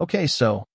Okay, so,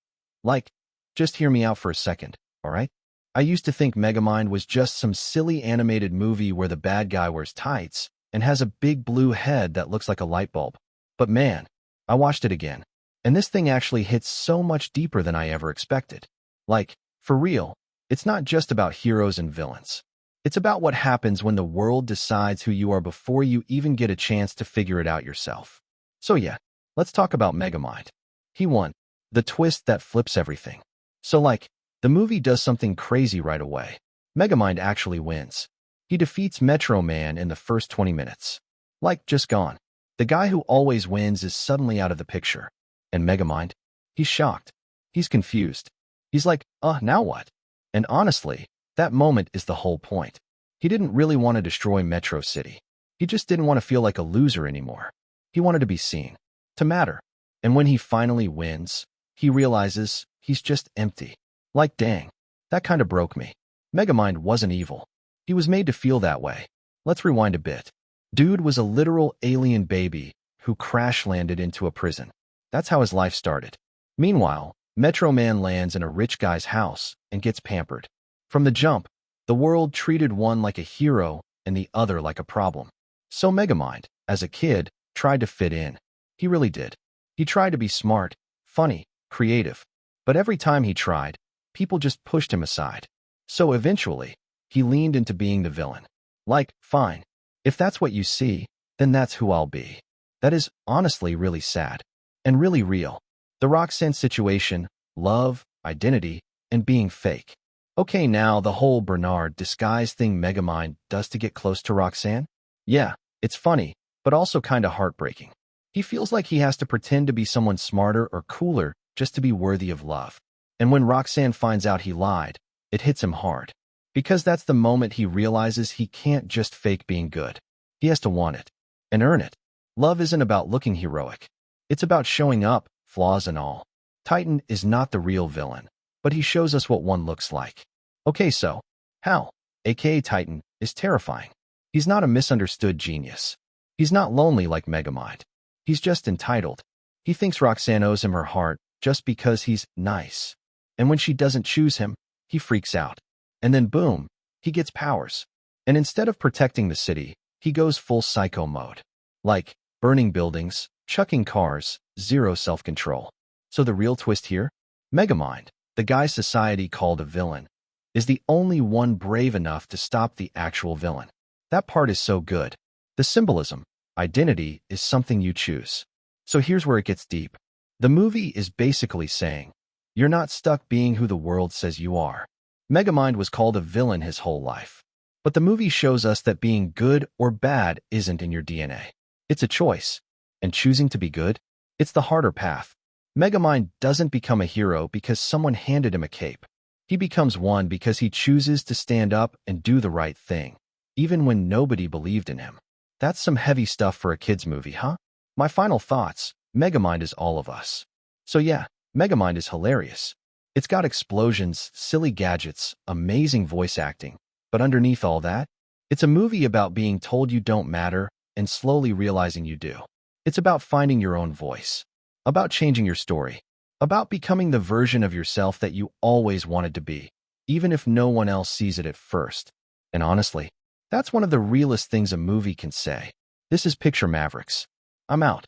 like, just hear me out for a second, alright? I used to think Megamind was just some silly animated movie where the bad guy wears tights and has a big blue head that looks like a light bulb. But man, I watched it again, and this thing actually hits so much deeper than I ever expected. Like, for real, it's not just about heroes and villains. It's about what happens when the world decides who you are before you even get a chance to figure it out yourself. So yeah, let's talk about Megamind. He won. The twist that flips everything. So like, the movie does something crazy right away. Megamind actually wins. He defeats Metro Man in the first 20 minutes. Like, just gone. The guy who always wins is suddenly out of the picture. And Megamind? He's shocked. He's confused. He's like, now what? And honestly, that moment is the whole point. He didn't really want to destroy Metro City. He just didn't want to feel like a loser anymore. He wanted to be seen, to matter. And when he finally wins, he realizes he's just empty. Like, dang, that kind of broke me. Megamind wasn't evil. He was made to feel that way. Let's rewind a bit. Dude was a literal alien baby who crash-landed into a prison. That's how his life started. Meanwhile, Metro Man lands in a rich guy's house and gets pampered. From the jump, the world treated one like a hero and the other like a problem. So Megamind, as a kid, tried to fit in. He really did. He tried to be smart, funny, creative. But every time he tried, people just pushed him aside. So eventually, he leaned into being the villain. Like, fine, if that's what you see, then that's who I'll be. That is honestly really sad. And really real. The Roxan situation, love, identity, and being fake. Okay, now the whole Bernard disguise thing Megamind does to get close to Roxan? Yeah, it's funny, but also kinda heartbreaking. He feels like he has to pretend to be someone smarter or cooler just to be worthy of love. And when Roxan finds out he lied, it hits him hard. Because that's the moment he realizes he can't just fake being good. He has to want it. And earn it. Love isn't about looking heroic. It's about showing up, flaws and all. Titan is not the real villain, but he shows us what one looks like. Okay, so, Hal, aka Titan, is terrifying. He's not a misunderstood genius. He's not lonely like Megamind. He's just entitled. He thinks Roxanne owes him her heart just because he's nice. And when she doesn't choose him, he freaks out. And then boom, he gets powers. And instead of protecting the city, he goes full psycho mode. Like, burning buildings, chucking cars, zero self-control. So the real twist here? Megamind, the guy society called a villain, is the only one brave enough to stop the actual villain. That part is so good. The symbolism, identity, is something you choose. So here's where it gets deep. The movie is basically saying, you're not stuck being who the world says you are. Megamind was called a villain his whole life. But the movie shows us that being good or bad isn't in your DNA. It's a choice. And choosing to be good? It's the harder path. Megamind doesn't become a hero because someone handed him a cape. He becomes one because he chooses to stand up and do the right thing, even when nobody believed in him. That's some heavy stuff for a kid's movie, huh? My final thoughts, Megamind is all of us. So yeah, Megamind is hilarious. It's got explosions, silly gadgets, amazing voice acting. But underneath all that, it's a movie about being told you don't matter and slowly realizing you do. It's about finding your own voice, about changing your story, about becoming the version of yourself that you always wanted to be, even if no one else sees it at first. And honestly, that's one of the realest things a movie can say. This is Picture Mavericks. I'm out.